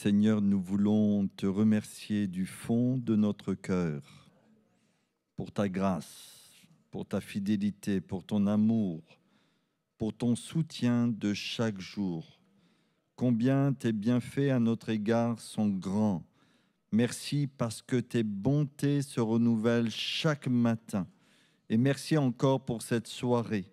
Seigneur, nous voulons te remercier du fond de notre cœur pour ta grâce, pour ta fidélité, pour ton amour, pour ton soutien de chaque jour. Combien tes bienfaits à notre égard sont grands. Merci parce que tes bontés se renouvellent chaque matin. Et merci encore pour cette soirée.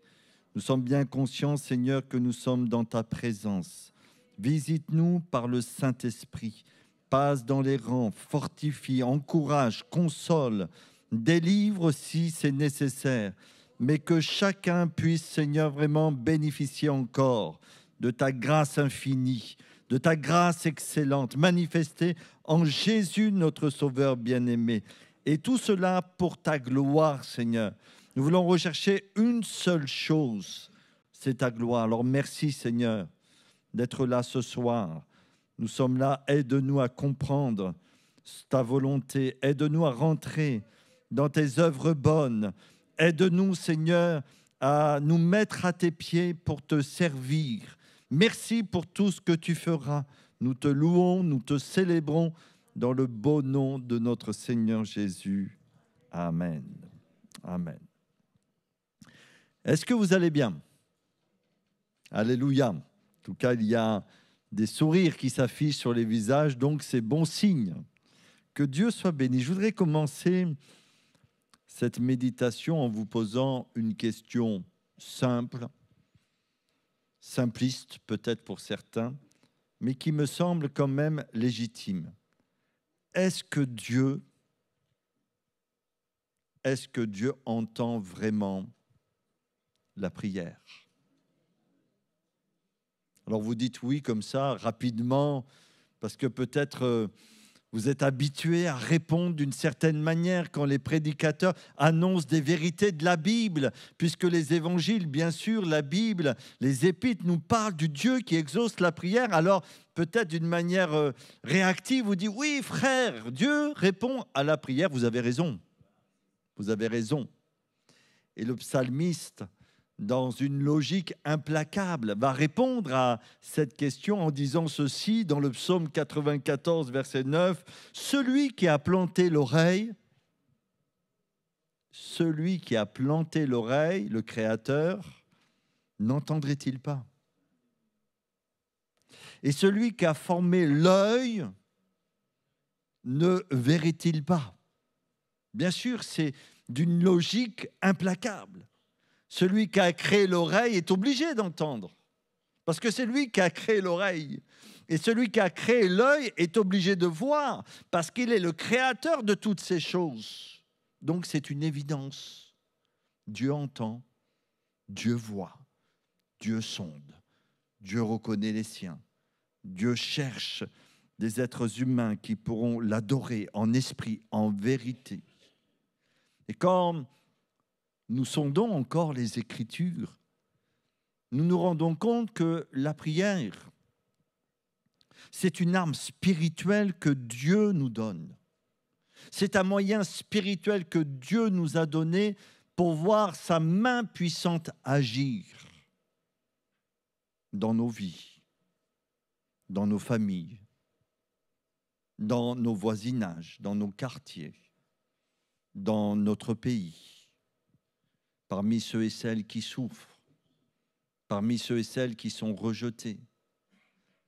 Nous sommes bien conscients, Seigneur, que nous sommes dans ta présence. Visite-nous par le Saint-Esprit. Passe dans les rangs, fortifie, encourage, console, délivre si c'est nécessaire. Mais que chacun puisse, Seigneur, vraiment bénéficier encore de ta grâce infinie, de ta grâce excellente, manifestée en Jésus, notre Sauveur bien-aimé. Et tout cela pour ta gloire, Seigneur. Nous voulons rechercher une seule chose, c'est ta gloire. Alors merci, Seigneur, d'être là ce soir. Nous sommes là, aide-nous à comprendre ta volonté, aide-nous à rentrer dans tes œuvres bonnes. Aide-nous, Seigneur, à nous mettre à tes pieds pour te servir. Merci pour tout ce que tu feras. Nous te louons, nous te célébrons dans le beau nom de notre Seigneur Jésus. Amen. Amen. Est-ce que vous allez bien? Alléluia. En tout cas, il y a des sourires qui s'affichent sur les visages, donc c'est bon signe. Que Dieu soit béni. Je voudrais commencer cette méditation en vous posant une question simple, simpliste peut-être pour certains, mais qui me semble quand même légitime. Est-ce que Dieu entend vraiment la prière? Alors vous dites oui comme ça, rapidement, parce que peut-être vous êtes habitué à répondre d'une certaine manière quand les prédicateurs annoncent des vérités de la Bible, puisque les évangiles, bien sûr, la Bible, les épîtres nous parlent du Dieu qui exauce la prière. Alors peut-être d'une manière réactive, vous dites oui frère, Dieu répond à la prière, vous avez raison. Vous avez raison. Et le psalmiste, dans une logique implacable, va répondre à cette question en disant ceci dans le psaume 94, verset 9. « Celui qui a planté l'oreille, le Créateur, n'entendrait-il pas? Et celui qui a formé l'œil, ne verrait-il pas ?» Bien sûr, c'est d'une logique implacable. Celui qui a créé l'oreille est obligé d'entendre, parce que c'est lui qui a créé l'oreille. Et celui qui a créé l'œil est obligé de voir, parce qu'il est le créateur de toutes ces choses. Donc c'est une évidence. Dieu entend, Dieu voit, Dieu sonde, Dieu reconnaît les siens. Dieu cherche des êtres humains qui pourront l'adorer en esprit, en vérité. Et quand nous sondons encore les Écritures, nous nous rendons compte que la prière, c'est une arme spirituelle que Dieu nous donne. C'est un moyen spirituel que Dieu nous a donné pour voir sa main puissante agir dans nos vies, dans nos familles, dans nos voisinages, dans nos quartiers, dans notre pays. Parmi ceux et celles qui souffrent, parmi ceux et celles qui sont rejetés,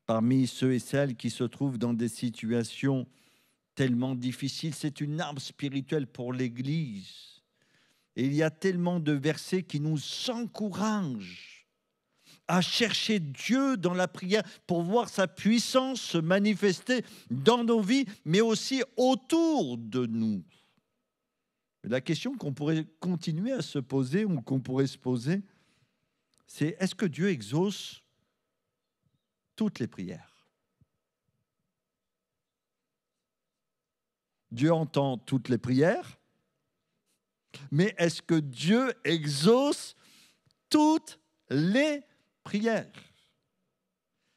parmi ceux et celles qui se trouvent dans des situations tellement difficiles. C'est une arme spirituelle pour l'Église. Et il y a tellement de versets qui nous encouragent à chercher Dieu dans la prière pour voir sa puissance se manifester dans nos vies, mais aussi autour de nous. La question qu'on pourrait continuer à se poser ou qu'on pourrait se poser, c'est est-ce que Dieu exauce toutes les prières? Dieu entend toutes les prières, mais est-ce que Dieu exauce toutes les prières?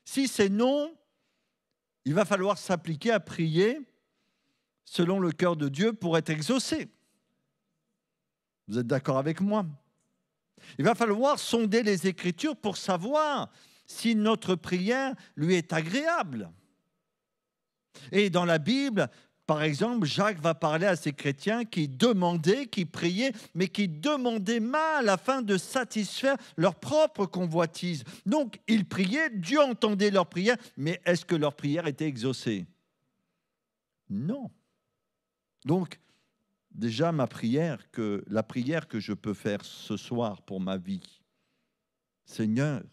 Si c'est non, il va falloir s'appliquer à prier selon le cœur de Dieu pour être exaucé. Vous êtes d'accord avec moi? Il va falloir sonder les Écritures pour savoir si notre prière lui est agréable. Et dans la Bible, par exemple, Jacques va parler à ces chrétiens qui demandaient, qui priaient, mais qui demandaient mal afin de satisfaire leur propre convoitise. Donc, ils priaient, Dieu entendait leurs prières, mais est-ce que leurs prières étaient exaucées? Non. Donc, déjà, la prière que je peux faire ce soir pour ma vie, Seigneur,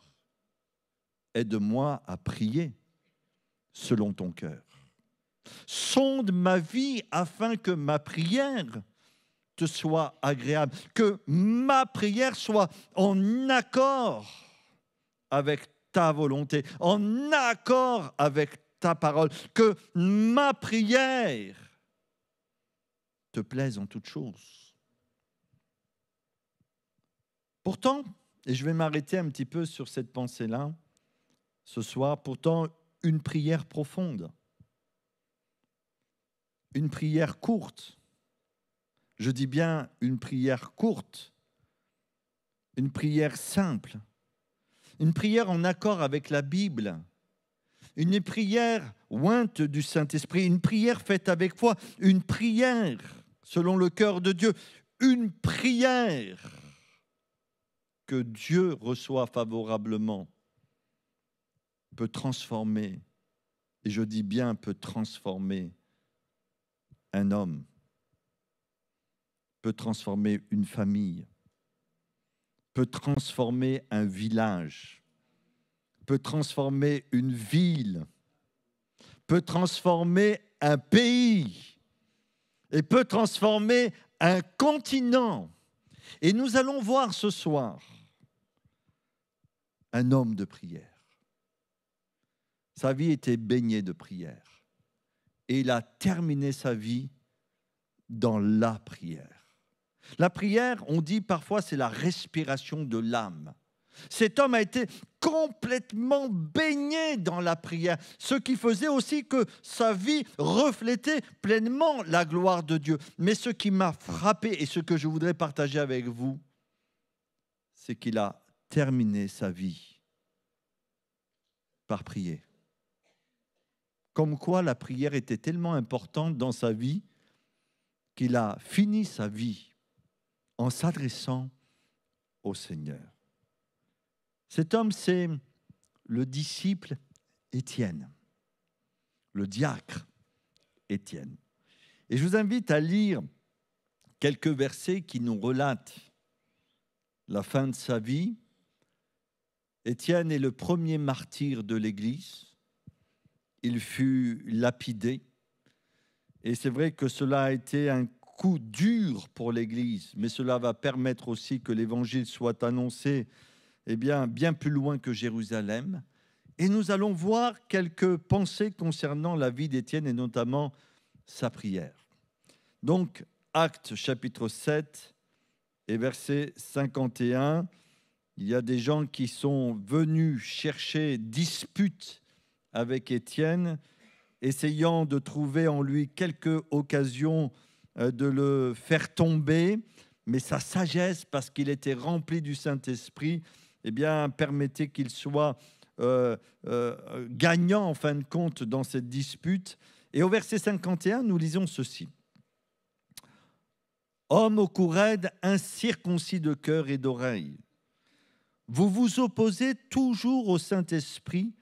aide-moi à prier selon ton cœur. Sonde ma vie afin que ma prière te soit agréable, que ma prière soit en accord avec ta volonté, en accord avec ta parole, que ma prière te plaise en toutes choses. Pourtant, et je vais m'arrêter un petit peu sur cette pensée-là ce soir, pourtant une prière profonde, une prière courte, je dis bien une prière courte, une prière simple, une prière en accord avec la Bible, une prière ointe du Saint-Esprit, une prière faite avec foi, une prière selon le cœur de Dieu, une prière que Dieu reçoit favorablement, peut transformer, et je dis bien peut transformer un homme, peut transformer une famille, peut transformer un village, peut transformer une ville, peut transformer un pays et peut transformer un continent. Et nous allons voir ce soir un homme de prière. Sa vie était baignée de prière. Et il a terminé sa vie dans la prière. La prière, on dit parfois, c'est la respiration de l'âme. Cet homme a été complètement baigné dans la prière, ce qui faisait aussi que sa vie reflétait pleinement la gloire de Dieu. Mais ce qui m'a frappé et ce que je voudrais partager avec vous, c'est qu'il a terminé sa vie par prier. Comme quoi la prière était tellement importante dans sa vie qu'il a fini sa vie en s'adressant au Seigneur. Cet homme, c'est le disciple Étienne, le diacre Étienne. Et je vous invite à lire quelques versets qui nous relatent la fin de sa vie. Étienne est le premier martyr de l'Église. Il fut lapidé. Et c'est vrai que cela a été un coup dur pour l'Église, mais cela va permettre aussi que l'Évangile soit annoncé bien plus loin que Jérusalem. Et nous allons voir quelques pensées concernant la vie d'Étienne et notamment sa prière. Donc, Actes chapitre 7 et verset 51, il y a des gens qui sont venus chercher dispute avec Étienne, essayant de trouver en lui quelque occasion de le faire tomber, mais sa sagesse, parce qu'il était rempli du Saint-Esprit, permettait qu'il soit gagnant en fin de compte dans cette dispute. Et au verset 51, nous lisons ceci. « Homme au cou raide, incirconcis de cœur et d'oreille, vous vous opposez toujours au Saint-Esprit,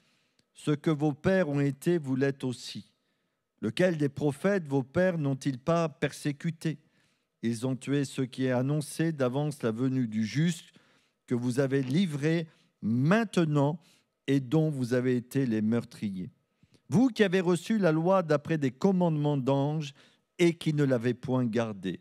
ce que vos pères ont été, vous l'êtes aussi. Lequel des prophètes vos pères n'ont-ils pas persécuté? Ils ont tué ceux qui ont annoncé d'avance la venue du juste, que vous avez livré maintenant et dont vous avez été les meurtriers. Vous qui avez reçu la loi d'après des commandements d'anges et qui ne l'avez point gardée.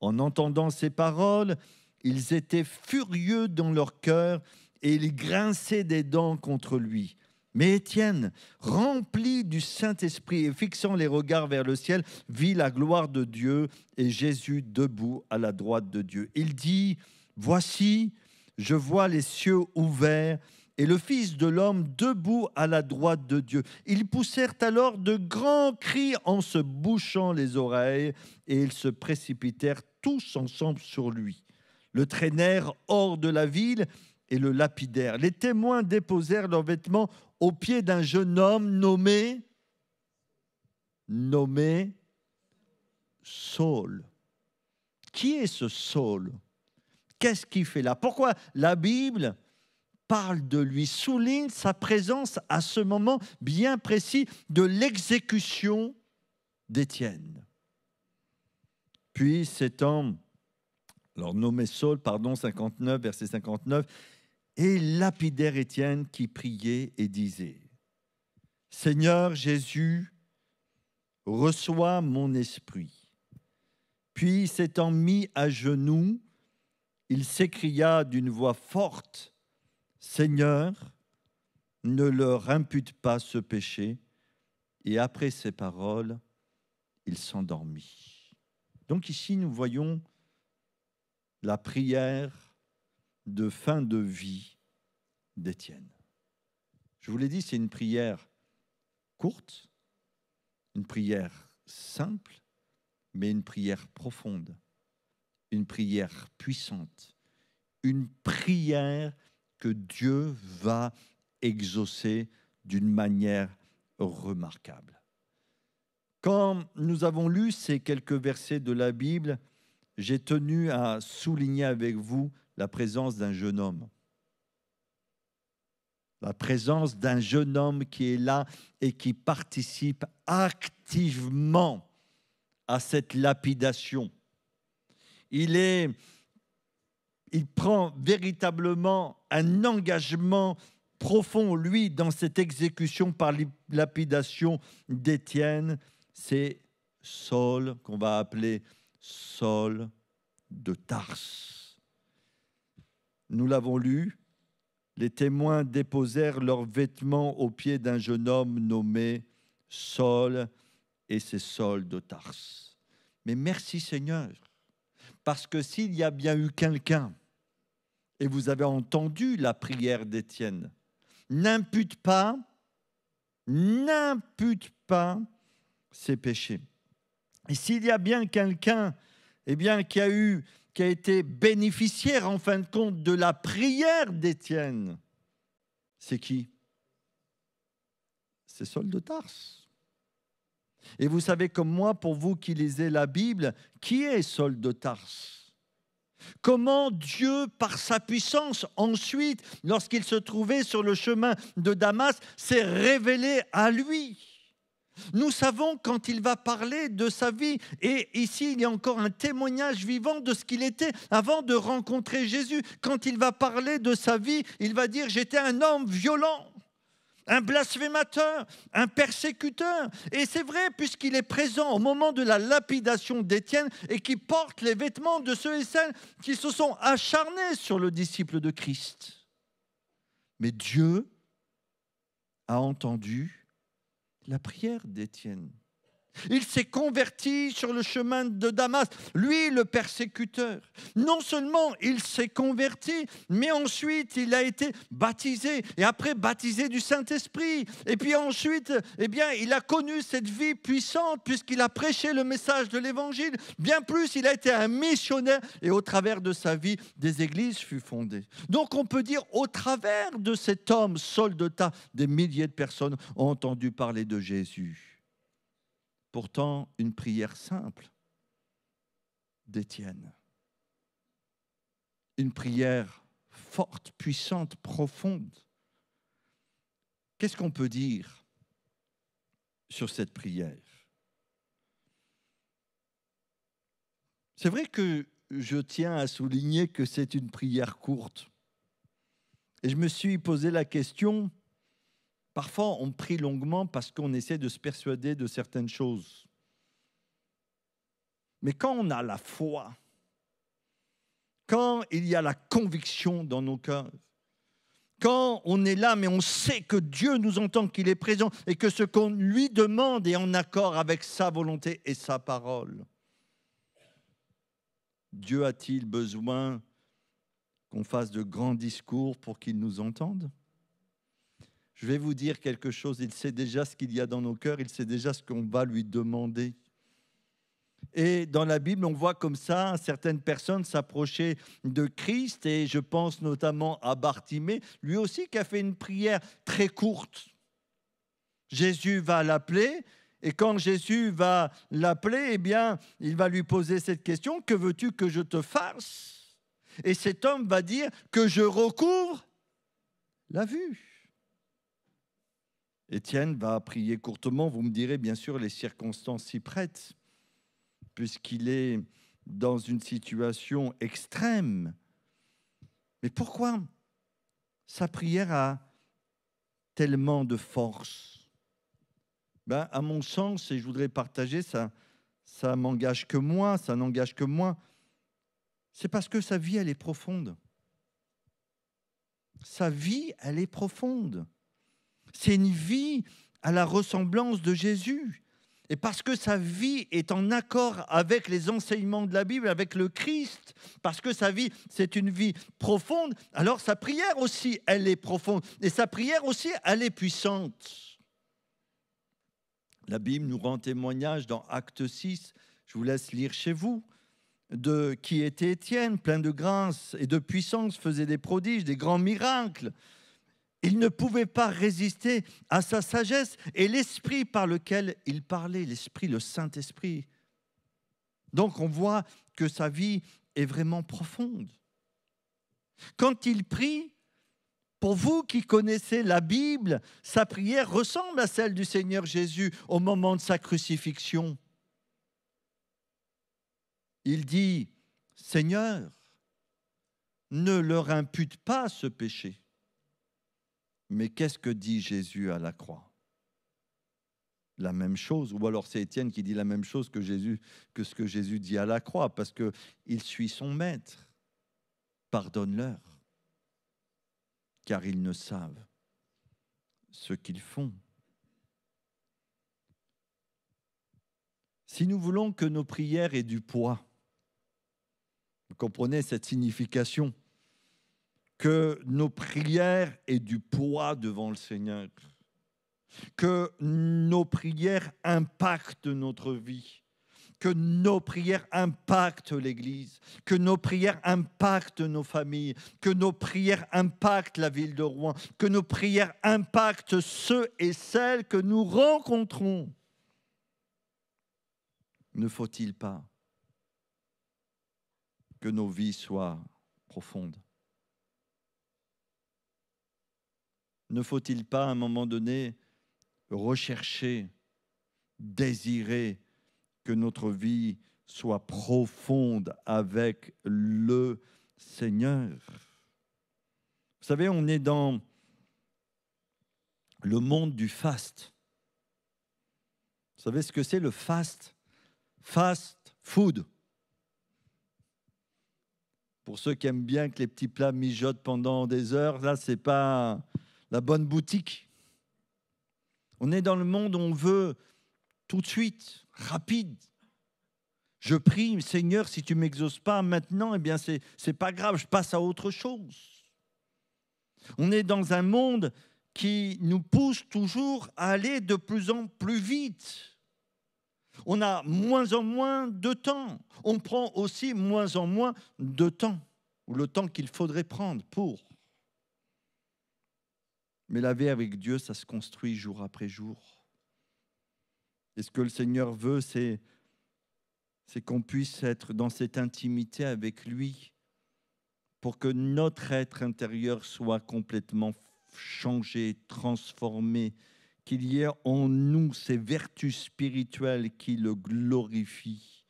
En entendant ces paroles, ils étaient furieux dans leur cœur et ils grinçaient des dents contre lui. Mais Étienne, rempli du Saint-Esprit et fixant les regards vers le ciel, vit la gloire de Dieu et Jésus debout à la droite de Dieu. Il dit, « Voici, je vois les cieux ouverts et le Fils de l'homme debout à la droite de Dieu. » Ils poussèrent alors de grands cris en se bouchant les oreilles et ils se précipitèrent tous ensemble sur lui. Le traînèrent hors de la ville et le lapidèrent. Les témoins déposèrent leurs vêtements aux pieds d'un jeune homme nommé nommé Saul. Qui est ce Saul? Qu'est-ce qu'il fait là? Pourquoi la Bible parle de lui, souligne sa présence à ce moment bien précis de l'exécution d'Étienne? Puis cet homme, alors nommé Saul, 59, verset 59, et lapidèrent Étienne qui priait et disait: Seigneur Jésus, reçois mon esprit. Puis s'étant mis à genoux, il s'écria d'une voix forte: Seigneur, ne leur impute pas ce péché. Et après ces paroles, il s'endormit. Donc ici, nous voyons la prière de fin de vie d'Étienne. Je vous l'ai dit, c'est une prière courte, une prière simple, mais une prière profonde, une prière puissante, une prière que Dieu va exaucer d'une manière remarquable. Quand nous avons lu ces quelques versets de la Bible, j'ai tenu à souligner avec vous la présence d'un jeune homme. La présence d'un jeune homme qui est là et qui participe activement à cette lapidation. Il prend véritablement un engagement profond, lui, dans cette exécution par lapidation d'Étienne. C'est Saul, qu'on va appeler Saul de Tarse. Nous l'avons lu, les témoins déposèrent leurs vêtements aux pieds d'un jeune homme nommé Saul, et c'est Saul de Tarse. Mais merci Seigneur, parce que s'il y a bien eu quelqu'un, et vous avez entendu la prière d'Étienne, n'impute pas ses péchés. Et s'il y a bien quelqu'un qui a été bénéficiaire en fin de compte de la prière d'Étienne, c'est qui? C'est Saul de Tarse. Et vous savez comme moi, pour vous qui lisez la Bible, qui est Saul de Tarse? Comment Dieu, par sa puissance, ensuite, lorsqu'il se trouvait sur le chemin de Damas, s'est révélé à lui. Nous savons quand il va parler de sa vie, et ici il y a encore un témoignage vivant de ce qu'il était avant de rencontrer Jésus. Quand il va parler de sa vie, il va dire: j'étais un homme violent, un blasphémateur, un persécuteur. Et c'est vrai, puisqu'il est présent au moment de la lapidation d'Étienne et qui porte les vêtements de ceux et celles qui se sont acharnés sur le disciple de Christ. Mais Dieu a entendu la prière d'Étienne. Il s'est converti sur le chemin de Damas, lui le persécuteur. Non seulement il s'est converti, mais ensuite il a été baptisé, et après baptisé du Saint-Esprit. Et puis ensuite, il a connu cette vie puissante puisqu'il a prêché le message de l'Évangile. Bien plus, il a été un missionnaire, et au travers de sa vie, des églises furent fondées. Donc on peut dire, au travers de cet homme, Saul de Tarse, des milliers de personnes ont entendu parler de Jésus. Pourtant, une prière simple d'Étienne. Une prière forte, puissante, profonde. Qu'est-ce qu'on peut dire sur cette prière? C'est vrai que je tiens à souligner que c'est une prière courte. Et je me suis posé la question. Parfois, on prie longuement parce qu'on essaie de se persuader de certaines choses. Mais quand on a la foi, quand il y a la conviction dans nos cœurs, quand on est là, mais on sait que Dieu nous entend, qu'il est présent et que ce qu'on lui demande est en accord avec sa volonté et sa parole, Dieu a-t-il besoin qu'on fasse de grands discours pour qu'il nous entende? Je vais vous dire quelque chose, il sait déjà ce qu'il y a dans nos cœurs, il sait déjà ce qu'on va lui demander. Et dans la Bible, on voit comme ça certaines personnes s'approcher de Christ, et je pense notamment à Bartimée, lui aussi qui a fait une prière très courte. Jésus va l'appeler, Et quand Jésus va l'appeler, eh bien, il va lui poser cette question, que veux-tu que je te fasse? Et cet homme va dire que je recouvre la vue. Étienne va prier courtement, vous me direz, bien sûr, les circonstances s'y prêtent, puisqu'il est dans une situation extrême. Mais pourquoi sa prière a tellement de force? À mon sens, et je voudrais partager, ça m'engage que moi, ça n'engage que moi, c'est parce que sa vie, elle est profonde. Sa vie, elle est profonde. C'est une vie à la ressemblance de Jésus. Et parce que sa vie est en accord avec les enseignements de la Bible, avec le Christ, parce que sa vie, c'est une vie profonde, alors sa prière aussi, elle est profonde. Et sa prière aussi, elle est puissante. La Bible nous rend témoignage dans Acte 6, je vous laisse lire chez vous, de qui était Étienne, plein de grâce et de puissance, faisait des prodiges, des grands miracles. Il ne pouvait pas résister à sa sagesse et l'esprit par lequel il parlait, l'esprit, le Saint-Esprit. Donc on voit que sa vie est vraiment profonde. Quand il prie, pour vous qui connaissez la Bible, sa prière ressemble à celle du Seigneur Jésus au moment de sa crucifixion. Il dit, Seigneur, ne leur impute pas ce péché. Mais qu'est-ce que dit Jésus à la croix? La même chose, ou alors c'est Étienne qui dit la même chose que ce que Jésus dit à la croix, parce qu'il suit son maître. Pardonne-leur, car ils ne savent ce qu'ils font. Si nous voulons que nos prières aient du poids, vous comprenez cette signification, que nos prières aient du poids devant le Seigneur, que nos prières impactent notre vie, que nos prières impactent l'Église, que nos prières impactent nos familles, que nos prières impactent la ville de Rouen, que nos prières impactent ceux et celles que nous rencontrons. Ne faut-il pas que nos vies soient profondes? Ne faut-il pas, à un moment donné, rechercher, désirer que notre vie soit profonde avec le Seigneur? Vous savez, on est dans le monde du fast. Vous savez ce que c'est le fast? Fast food. Pour ceux qui aiment bien que les petits plats mijotent pendant des heures, là, ce n'est pas la bonne boutique. On est dans le monde où on veut tout de suite, rapide. Je prie, Seigneur, si tu ne m'exauces pas maintenant, eh bien, c'est pas grave, je passe à autre chose. On est dans un monde qui nous pousse toujours à aller de plus en plus vite. On a moins en moins de temps. On prend aussi moins en moins de temps, ou le temps qu'il faudrait prendre pour. Mais la vie avec Dieu, ça se construit jour après jour. Et ce que le Seigneur veut, c'est qu'on puisse être dans cette intimité avec lui pour que notre être intérieur soit complètement changé, transformé, qu'il y ait en nous ces vertus spirituelles qui le glorifient,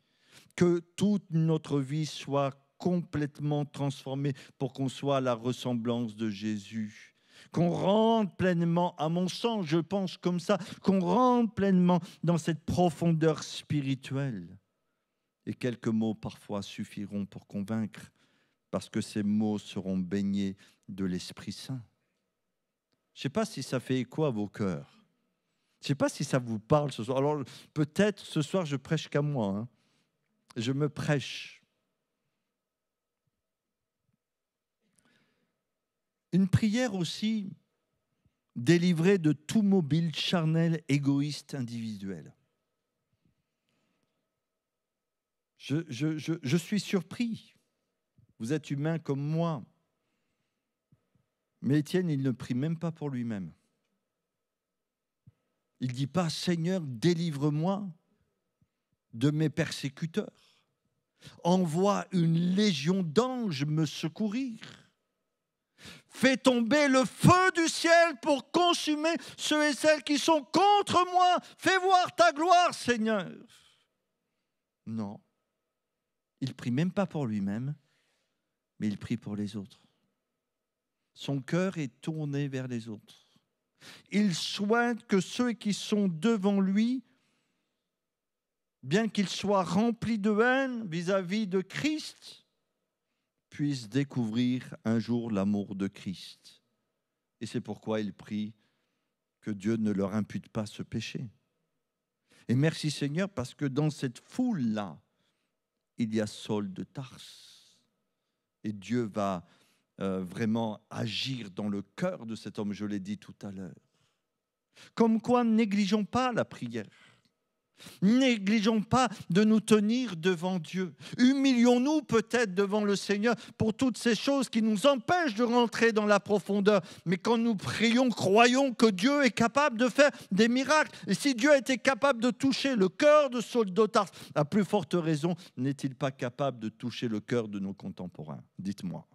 que toute notre vie soit complètement transformée pour qu'on soit à la ressemblance de Jésus. Qu'on rentre pleinement, à mon sens, je pense comme ça, qu'on rentre pleinement dans cette profondeur spirituelle. Et quelques mots parfois suffiront pour convaincre, parce que ces mots seront baignés de l'Esprit Saint. Je ne sais pas si ça fait écho à vos cœurs. Je ne sais pas si ça vous parle ce soir. Alors peut-être ce soir je prêche qu'à moi. Hein. Je me prêche. Une prière aussi délivrée de tout mobile charnel, égoïste, individuel. Je suis surpris. Vous êtes humain comme moi. Mais Étienne, il ne prie même pas pour lui-même. Il ne dit pas, Seigneur, délivre-moi de mes persécuteurs. Envoie une légion d'anges me secourir. Fais tomber le feu du ciel pour consumer ceux et celles qui sont contre moi. Fais voir ta gloire, Seigneur. Non. Il ne prie même pas pour lui-même, mais il prie pour les autres. Son cœur est tourné vers les autres. Il souhaite que ceux qui sont devant lui, bien qu'ils soient remplis de haine vis-à-vis de Christ, puissent découvrir un jour l'amour de Christ. Et c'est pourquoi il prie que Dieu ne leur impute pas ce péché. Et merci Seigneur, parce que dans cette foule-là, il y a Saul de Tarse. Et Dieu va vraiment agir dans le cœur de cet homme, je l'ai dit tout à l'heure. Comme quoi, négligeons pas la prière. Négligeons pas de nous tenir devant Dieu. Humilions-nous peut-être devant le Seigneur pour toutes ces choses qui nous empêchent de rentrer dans la profondeur. Mais quand nous prions, croyons que Dieu est capable de faire des miracles. Et si Dieu était capable de toucher le cœur de Saul de Tarse, à plus forte raison, n'est-il pas capable de toucher le cœur de nos contemporains? Dites-moi.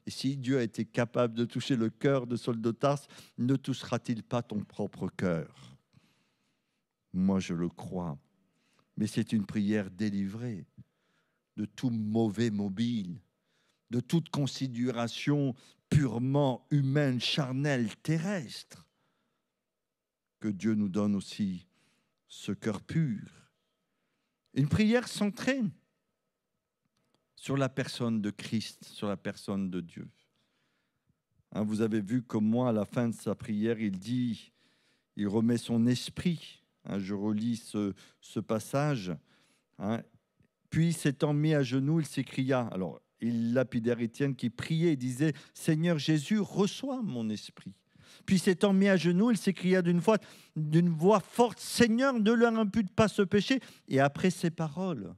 Et si Dieu a été capable de toucher le cœur de Saul de Tarse, ne touchera-t-il pas ton propre cœur? Moi, je le crois. Mais c'est une prière délivrée de tout mauvais mobile, de toute considération purement humaine, charnelle, terrestre. Que Dieu nous donne aussi ce cœur pur. Une prière centrée sur la personne de Christ, sur la personne de Dieu. Vous avez vu comme moi, à la fin de sa prière, il dit, il remet son esprit. Je relis ce passage. Puis, s'étant mis à genoux, il s'écria. Alors, il lapidait Étienne qui priait et disait, « Seigneur Jésus, reçois mon esprit. » Puis, s'étant mis à genoux, il s'écria d'une voix forte, « Seigneur, ne leur impute pas ce péché. » Et après ces paroles,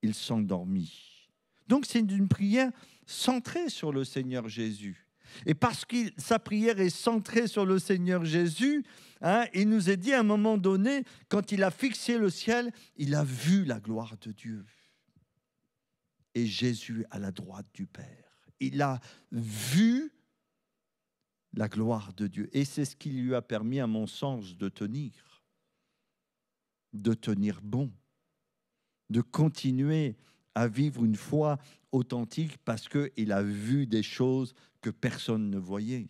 il s'endormit. Donc, c'est une prière centrée sur le Seigneur Jésus. Et parce que sa prière est centrée sur le Seigneur Jésus, il nous est dit à un moment donné, quand il a fixé le ciel, il a vu la gloire de Dieu. Et Jésus à la droite du Père. Il a vu la gloire de Dieu. Et c'est ce qui lui a permis, à mon sens, de tenir bon, de continuer à vivre une foi authentique parce qu'il a vu des choses que personne ne voyait.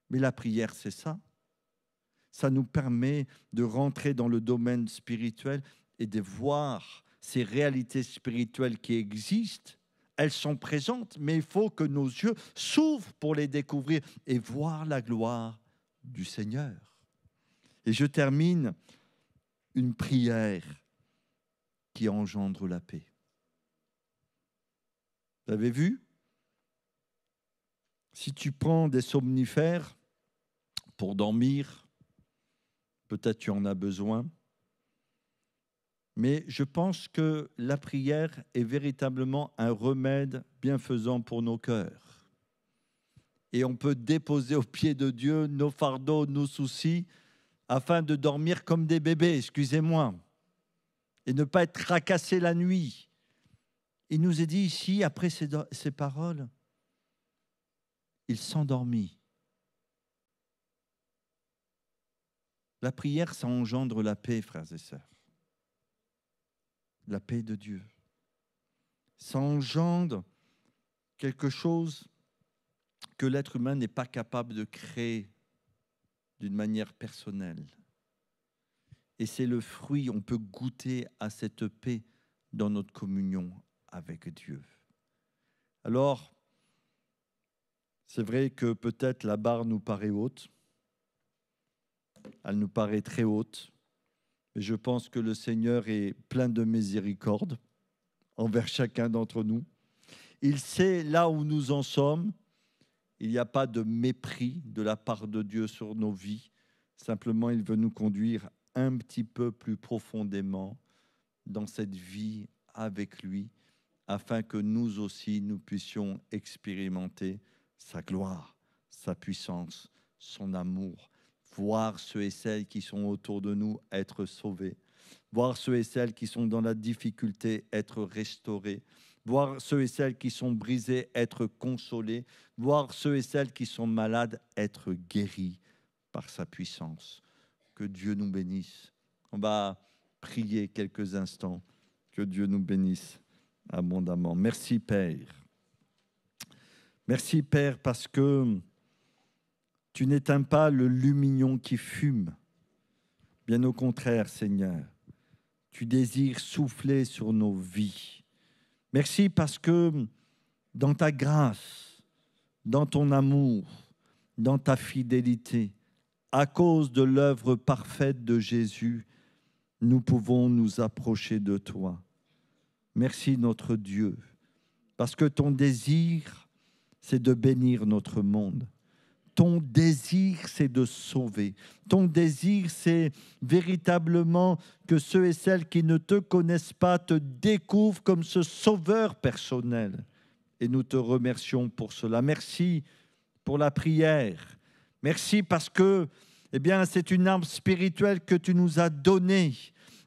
Mais la prière, c'est ça. Ça nous permet de rentrer dans le domaine spirituel et de voir ces réalités spirituelles qui existent. Elles sont présentes, mais il faut que nos yeux s'ouvrent pour les découvrir et voir la gloire du Seigneur. Et je termine une prière qui engendre la paix. Vous avez vu? Si tu prends des somnifères pour dormir, peut-être tu en as besoin, mais je pense que la prière est véritablement un remède bienfaisant pour nos cœurs. Et on peut déposer aux pieds de Dieu nos fardeaux, nos soucis, afin de dormir comme des bébés, excusez-moi, et ne pas être tracassé la nuit. Il nous est dit ici, après ces paroles, il s'endormit. La prière, ça engendre la paix, frères et sœurs. La paix de Dieu. Ça engendre quelque chose que l'être humain n'est pas capable de créer d'une manière personnelle. Et c'est le fruit, on peut goûter à cette paix dans notre communion avec Dieu. Alors, c'est vrai que peut-être la barre nous paraît haute, elle nous paraît très haute, mais je pense que le Seigneur est plein de miséricorde envers chacun d'entre nous. Il sait là où nous en sommes. Il n'y a pas de mépris de la part de Dieu sur nos vies. Simplement, il veut nous conduire un petit peu plus profondément dans cette vie avec lui, afin que nous aussi, nous puissions expérimenter sa gloire, sa puissance, son amour, voir ceux et celles qui sont autour de nous être sauvés, voir ceux et celles qui sont dans la difficulté être restaurés, voir ceux et celles qui sont brisés être consolés, voir ceux et celles qui sont malades être guéris par sa puissance. Que Dieu nous bénisse. On va prier quelques instants. Que Dieu nous bénisse abondamment. Merci Père. Merci Père parce que tu n'éteins pas le lumignon qui fume. Bien au contraire, Seigneur, tu désires souffler sur nos vies. Merci parce que dans ta grâce, dans ton amour, dans ta fidélité, à cause de l'œuvre parfaite de Jésus, nous pouvons nous approcher de toi. Merci notre Dieu, parce que ton désir, c'est de bénir notre monde. Ton désir, c'est de sauver. Ton désir, c'est véritablement que ceux et celles qui ne te connaissent pas te découvrent comme ce sauveur personnel. Et nous te remercions pour cela. Merci pour la prière. Merci parce que, c'est une arme spirituelle que tu nous as donnée.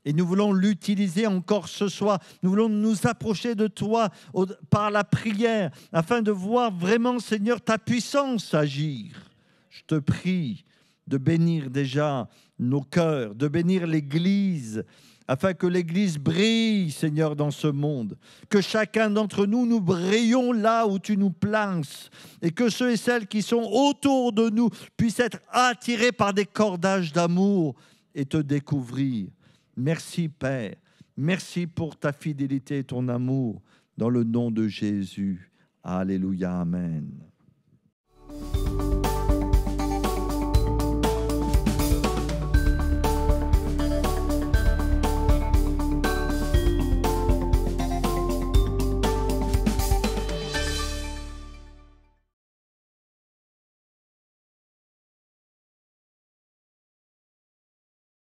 Et nous voulons l'utiliser encore ce soir. Nous voulons nous approcher de toi par la prière, afin de voir vraiment, Seigneur, ta puissance agir. Je te prie de bénir déjà nos cœurs, de bénir l'Église, afin que l'Église brille, Seigneur, dans ce monde. Que chacun d'entre nous, nous brillions là où tu nous places. Et que ceux et celles qui sont autour de nous puissent être attirés par des cordages d'amour et te découvrir. Merci Père, merci pour ta fidélité et ton amour dans le nom de Jésus. Alléluia, amen.